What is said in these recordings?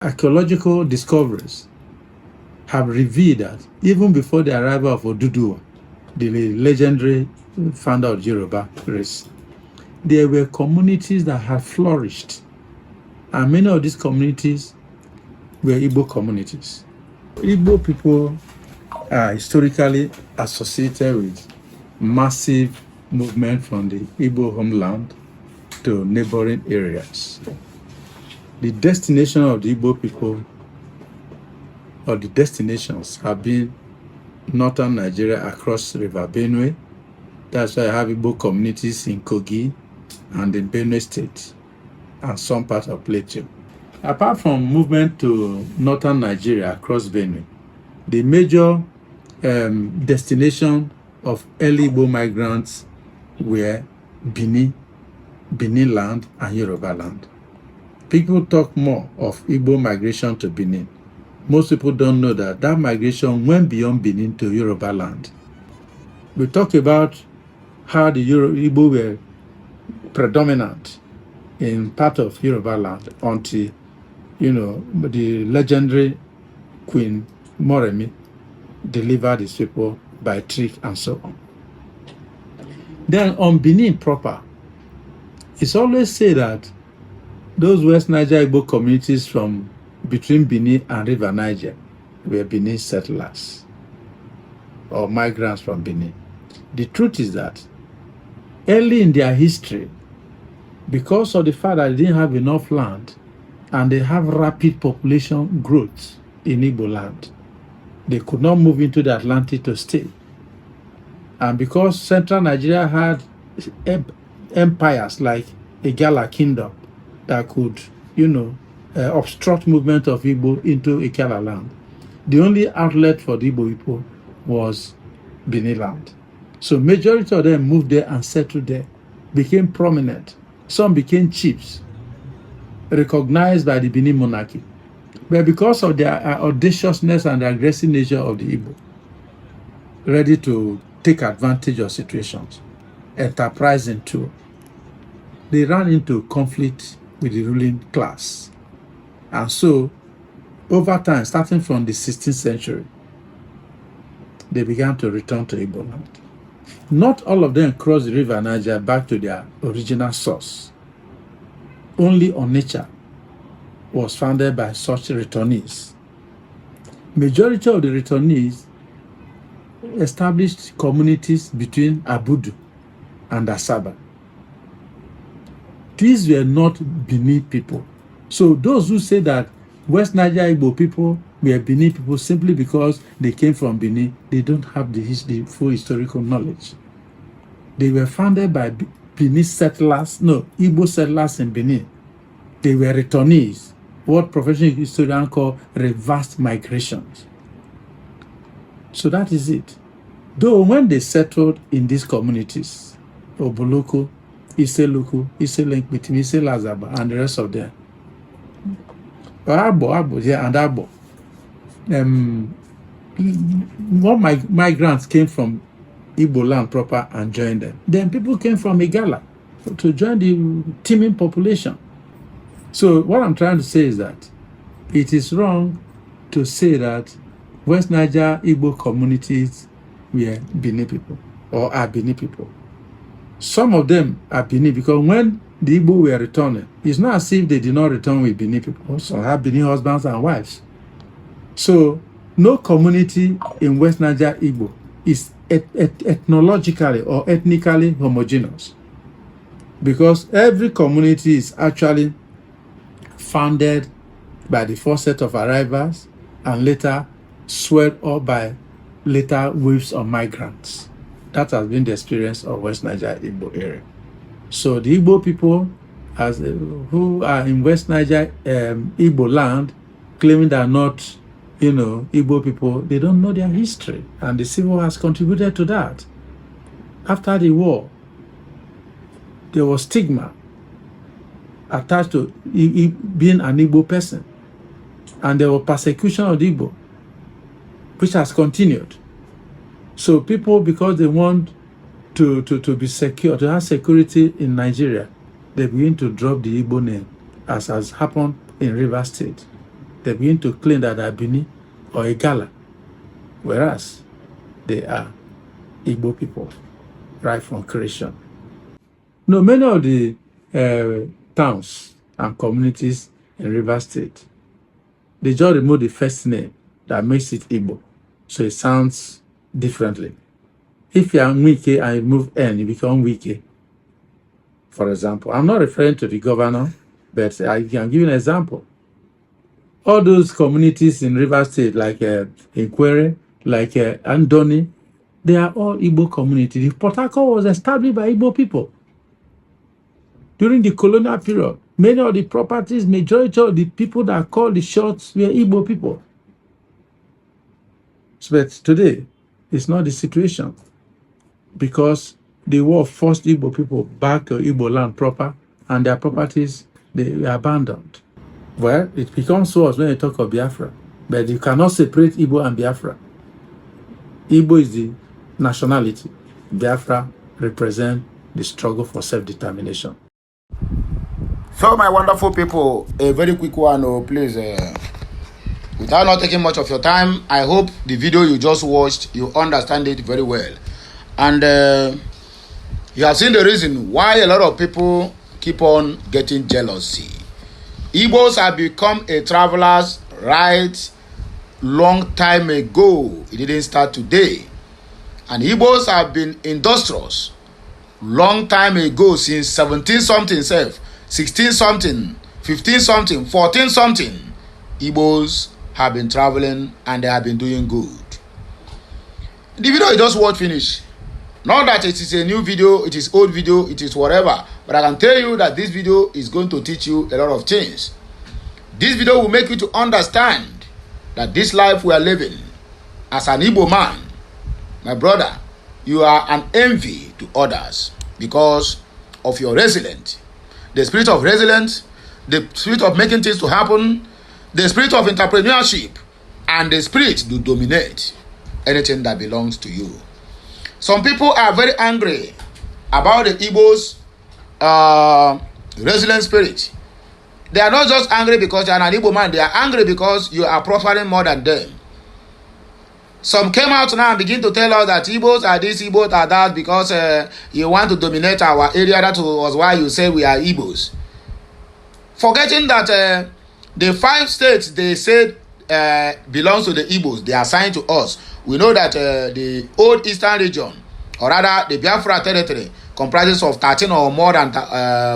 archaeological discoveries have revealed that even before the arrival of Oduduwa, the legendary founder of Yoruba race, there were communities that had flourished. And many of these communities were Igbo communities. Igbo people are historically associated with massive movement from the Igbo homeland to neighboring areas. The destination of the Igbo people, or the destinations, have been northern Nigeria across River Benue. That's why I have Igbo communities in Kogi and in Benue State and some parts of Plateau. Apart from movement to northern Nigeria across Benue, the major destination of early Igbo migrants were Benin land, and Yoruba land. People talk more of Igbo migration to Benin. Most people don't know that that migration went beyond Benin to Yoruba land. We talk about how the Igbo were predominant in part of Yoruba land until, the legendary Queen Moremi delivered his people by trick and so on. Then on Benin proper, it's always said that those West Niger Igbo communities from between Benin and River Niger were Benin settlers or migrants from Benin. The truth is that early in their history, because of the fact that they didn't have enough land and they have rapid population growth in Igbo land, they could not move into the Atlantic to stay. And because central Nigeria had empires like Igala Kingdom that could, obstruct movement of Igbo into Ikala land, the only outlet for the Igbo people was Benin land. So majority of them moved there and settled there, became prominent. Some became chiefs, recognized by the Benin monarchy. But because of their audaciousness and the aggressive nature of the Igbo, ready to take advantage of situations, enterprising too, they ran into conflict with the ruling class. And so, over time, starting from the 16th century, they began to return to Igbo land. Not all of them crossed the River Niger back to their original source. Only Onitsha was founded by such returnees. Majority of the returnees established communities between Abudu and Asaba. These were not Benin people. So those who say that West Niger Igbo people were Benin people simply because they came from Benin, they don't have the full historical knowledge. They were founded by Benin settlers, Igbo settlers in Benin. They were returnees, what professional historians call reversed migrations. So that is it. Though when they settled in these communities, Oboloko, Iseluku, Iselenkpiti, Iselazaba, and the rest of them, Abo, more migrants came from Igbo land proper and joined them. Then people came from Igala to join the teeming population. So what I'm trying to say is that it is wrong to say that West Niger Igbo communities were Benin people or are Benin people. Some of them are Benin because when the Igbo were returning, it's not as if they did not return with Benin people. Some have Benin husbands and wives. So no community in West Niger Igbo is ethnologically or ethnically homogeneous, because every community is actually founded by the first set of arrivals and later swelled up by later waves of migrants. That has been the experience of West Niger Igbo area. So the Igbo people who are in West Niger Igbo land claiming they are not, Igbo people, they don't know their history. And the Civil War has contributed to that. After the war, there was stigma attached to being an Igbo person. And there was persecution of the Igbo, which has continued. So people, because they want to be secure, to have security in Nigeria, they begin to drop the Igbo name, as has happened in Rivers State. they begin to claim that they're Bini or Igala, whereas they are Igbo people, right from creation. No, many of the towns and communities in River State, they just remove the first name that makes it Igbo, so it sounds differently. If you are Wike and you remove N, you become Wike. For example, I'm not referring to the governor, but I can give you an example. All those communities in River State, like Inquere, like Andoni, they are all Igbo communities. The Port Harcourt was established by Igbo people. During the colonial period, many of the properties, majority of the people that called the shots were Igbo people. But today, it's not the situation, because the war forced Igbo people back to Igbo land proper, and their properties, they were abandoned. Well, it becomes worse when you talk of Biafra, but you cannot separate Igbo and Biafra. Igbo is the nationality. Biafra represents the struggle for self-determination. So, my wonderful people, a very quick one, please. Without not taking much of your time, I hope the video you just watched, you understand it very well. And you have seen the reason why a lot of people keep on getting jealousy. Igbos have become a traveler's right long time ago. It didn't start today. And Igbos have been industrious long time ago, since 17-something self, 16-something, 15-something, 14-something. Igbos have been traveling and they have been doing good. The video you just watched finish. Not that it is a new video, it is old video, it is whatever. But I can tell you that this video is going to teach you a lot of things. This video will make you to understand that this life we are living as an Igbo man, my brother, you are an envy to others because of your resilience. The spirit of resilience, the spirit of making things to happen, the spirit of entrepreneurship, and the spirit to dominate anything that belongs to you. Some people are very angry about the Igbos' resilient spirit. They are not just angry because you are an Igbo man. They are angry because you are profiting more than them. Some came out now and begin to tell us that Igbos are this, Igbos are that, because you want to dominate our area. That was why you say we are Igbos. Forgetting that the 5 states they said belongs to the Igbos, they are assigned to us. We know that the old eastern region, or rather the Biafra territory, comprises of 13 or more than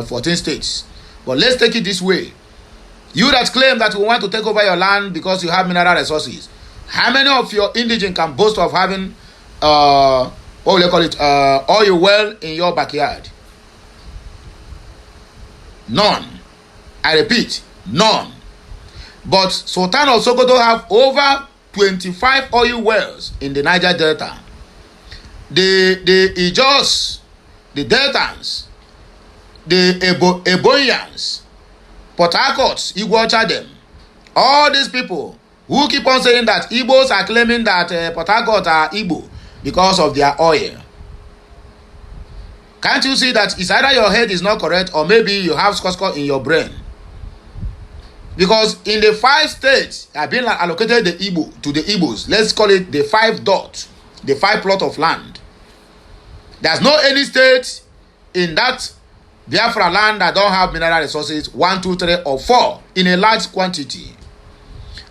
14 states. But let's take it this way. You that claim that we want to take over your land because you have mineral resources, how many of your indigenous can boast of having what will you call it, oil well in your backyard? None. I repeat, none. But Sultan of Sokoto have over 25 oil wells in the Niger Delta. The Ijos, the Deltans, the Eboyans, Port Harcourt, Igbo them, all these people who keep on saying that Igbos are claiming that Port Harcourt are Igbo because of their oil. Can't you see that it's either your head is not correct or maybe you have scotch in your brain? Because in the 5 states have been allocated the Igbo to the Igbos, let's call it the 5 dot, the 5 plot of land. There's no any state in that Biafra land that don't have mineral resources 1, 2, 3, or 4 in a large quantity.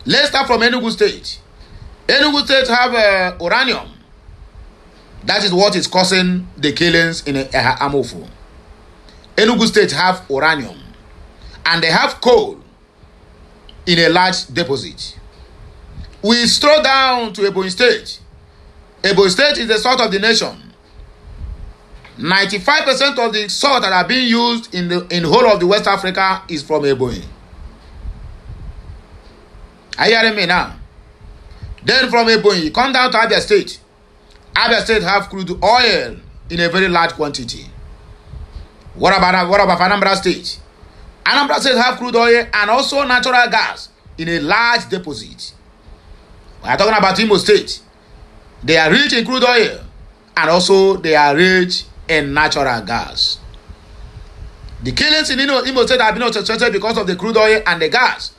Let's start from Enugu State. Enugu State have uranium. That is what is causing the killings in Amofu. Enugu State have uranium. And they have coal in a large deposit. We stroll down to Ebonyi State. Ebonyi State is the salt of the nation. 95% of the salt that are being used in the whole of the West Africa is from Ebonyi. Are you hearing me now? Then from Ebonyi, come down to Abia State. Abia State have crude oil in a very large quantity. What about Anambra State? Anambra State have crude oil and also natural gas in a large deposit. We are talking about Imo State. They are rich in crude oil and also they are rich in natural gas. The killings in Imo State have been concentrated because of the crude oil and the gas.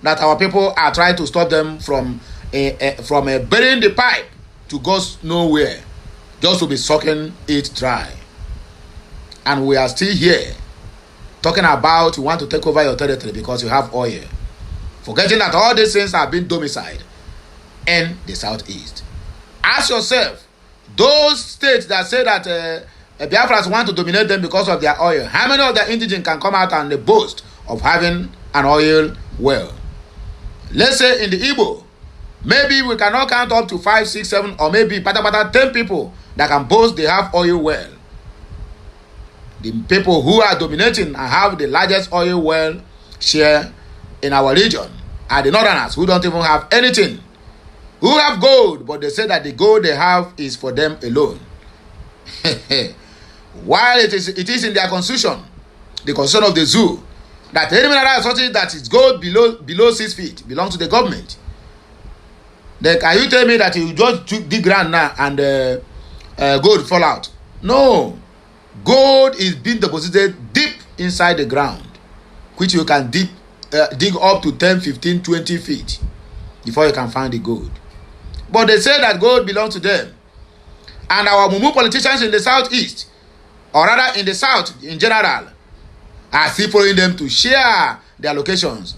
that our people are trying to stop them from burying the pipe to go nowhere, just to be sucking it dry. And we are still here talking about you want to take over your territory because you have oil, forgetting that all these things have been domiciled in the southeast. Ask yourself, those states that say that Biafrans want to dominate them because of their oil, how many of their indigenes can come out and boast of having an oil well? Let's say in the Igbo, maybe we cannot count up to 5, 6, 7, or maybe 10 people that can boast they have oil well. The people who are dominating and have the largest oil well share in our region are the northerners, who don't even have anything, who have gold, but they say that the gold they have is for them alone. While it is in their constitution, the constitution of the zoo, that any mineral resources that is gold below 6 feet belongs to the government. Then can you tell me that you just dig ground now and gold fall out? No. Gold is being deposited deep inside the ground, which you can dig up to 10, 15, 20 feet before you can find the gold. But they say that gold belongs to them. And our mumu politicians in the southeast, or rather in the south in general, are still following them to share their locations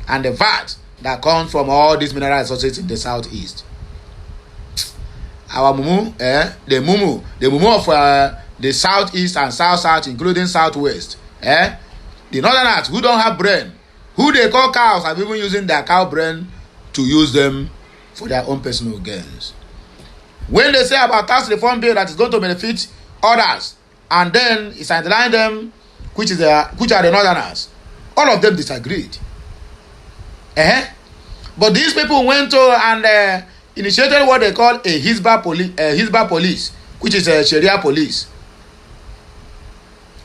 and the VAT that comes from all these mineral resources in the southeast. Our mumu, the mumu of the southeast and south, including southwest, the northerners who don't have brain, who they call cows, are even using their cow brain to use them for their own personal gains. When they say about tax reform bill that is going to benefit others, and then it's underlying them, which are the northerners, all of them disagreed. But these people went to and initiated what they call a Hizbah police, which is a Sharia police,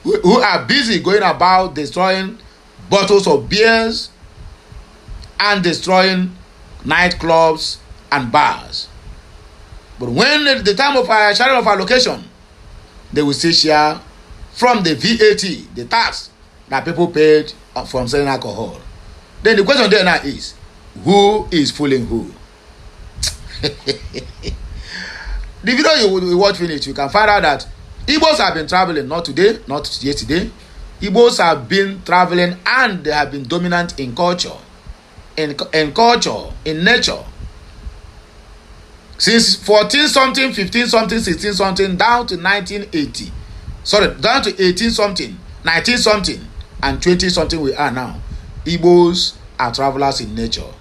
who are busy going about destroying bottles of beers and destroying nightclubs and bars. But when the time of sharing of allocation, they will still share from the VAT, the tax that people paid from selling alcohol. Then the question there now is, who is fooling who? The video you watch finish, you can find out that Igbos have been traveling, not today, not yesterday. Igbos have been traveling and they have been dominant in culture, in nature. Since 14-something, 15-something, 16-something, down to 1980. Sorry, down to 18-something, 19-something, and 20-something we are now. Igbos are travelers in nature.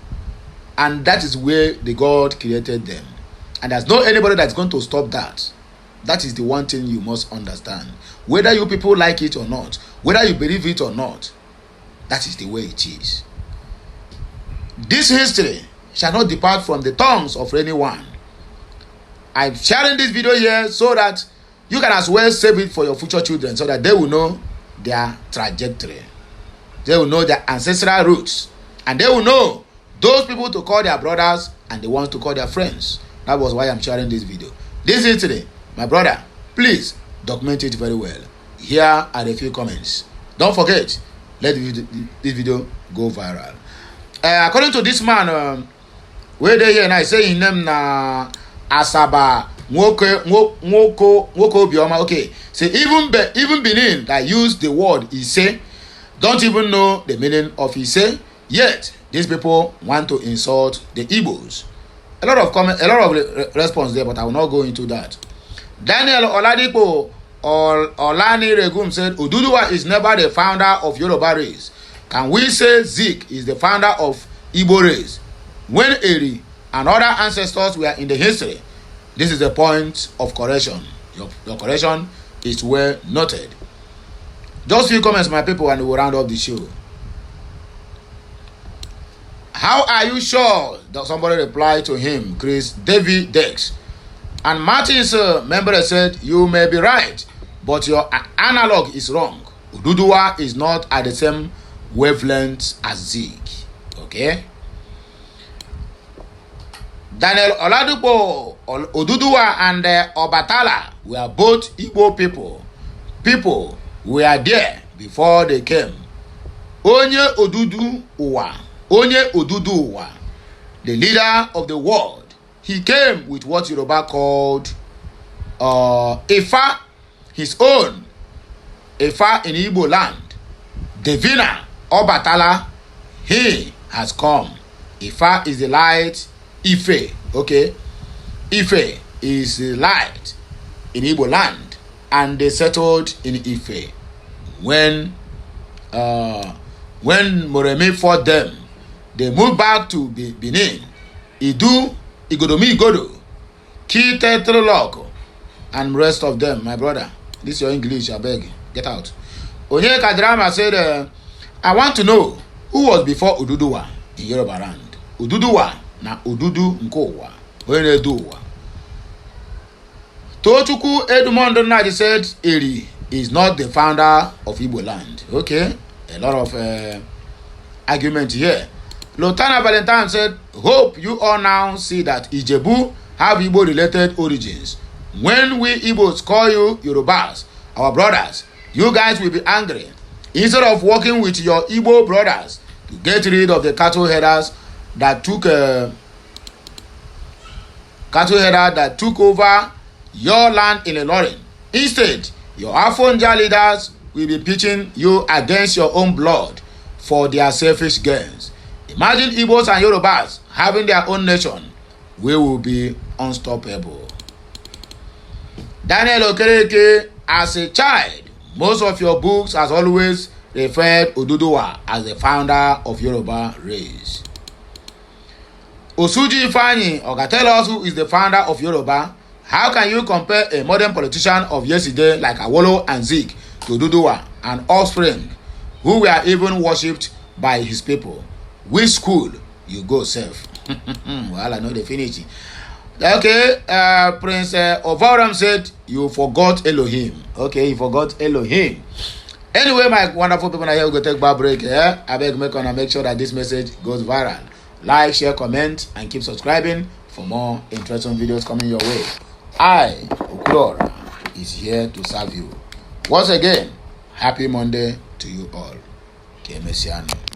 And that is where the God created them. And there's no anybody that's going to stop that. That is the one thing you must understand. Whether you people like it or not, whether you believe it or not, that is the way it is. This history shall not depart from the tongues of anyone. I'm sharing this video here so that you can as well save it for your future children, so that they will know their trajectory. They will know their ancestral roots. And they will know those people to call their brothers and the ones to call their friends. That was why I'm sharing this video. This is today. My brother, please document it very well. Here are a few comments. Don't forget, let this video go viral. According to this man, where they here and I say in them na Asaba Nwoko Bioma. Okay, so even Benin that use the word Ise don't even know the meaning of Ise. Yet these people want to insult the Igbos. A lot of response there, but I will not go into that. Daniel Oladipo Olani Regum said, Oduduwa is never the founder of Yoruba race. Can we say Zik is the founder of Igbo race? When Eri and other ancestors were in the history, this is the point of correction. Your correction is well noted. Just few comments, my people, and we'll round up the show. How are you sure? Somebody replied to him, Chris David Dex. And Martin's member said, you may be right, but your analog is wrong. Oduduwa is not at the same wavelength as Zik. Okay? Daniel Oladipo, Oduduwa and Obatala were both Igbo people. People were there before they came. Onye Odudu Uwa, Onye Oduduwa, the leader of the world, he came with what Yoruba called Ifa, his own Ifa in Igbo land. Divina Obatala, he has come. Ifa is the light. Ife, okay? Ife is the light in Igbo land, and they settled in Ife. When Moremi fought them, they moved back to Benin. Idu, Igodomi Igodo, Kite Troloko, and rest of them. My brother, this is your English, I beg, get out. Onyeka Drama said, I want to know who was before Oduduwa in Yoruba land. Oduduwa na Odudu Nkowa. Oyeneduwa. Tochukwu Edumondo Nadi said Eri is not the founder of Igbo land. Okay, a lot of argument here. Lotana Valentine said, hope you all now see that Ijebu have Igbo related origins. When we Igbos call you Yorubas, our brothers, you guys will be angry. Instead of working with your Igbo brothers to get rid of the cattle headers that took over your land in Ilorin. Instead, your Afonja leaders will be pitching you against your own blood for their selfish gains. Imagine Igbos and Yorubas having their own nation. We will be unstoppable. Daniel Okereke, as a child, most of your books has always referred Oduduwa as the founder of Yoruba race. Osuji Ifeanyi Oga, tell us who is the founder of Yoruba. How can you compare a modern politician of yesterday like Awolo and Zik to Oduduwa, an offspring who were even worshipped by his people? Which school you go self? Well, I know they finish. Okay, Prince Ovaram said, you forgot Elohim. Okay, you forgot Elohim. Anyway, my wonderful people, now here we go take a break. I beg make sure that this message goes viral. Like, share, comment, and keep subscribing for more interesting videos coming your way. I, Okulora, is here to serve you. Once again, happy Monday to you all. Ke Mesiano.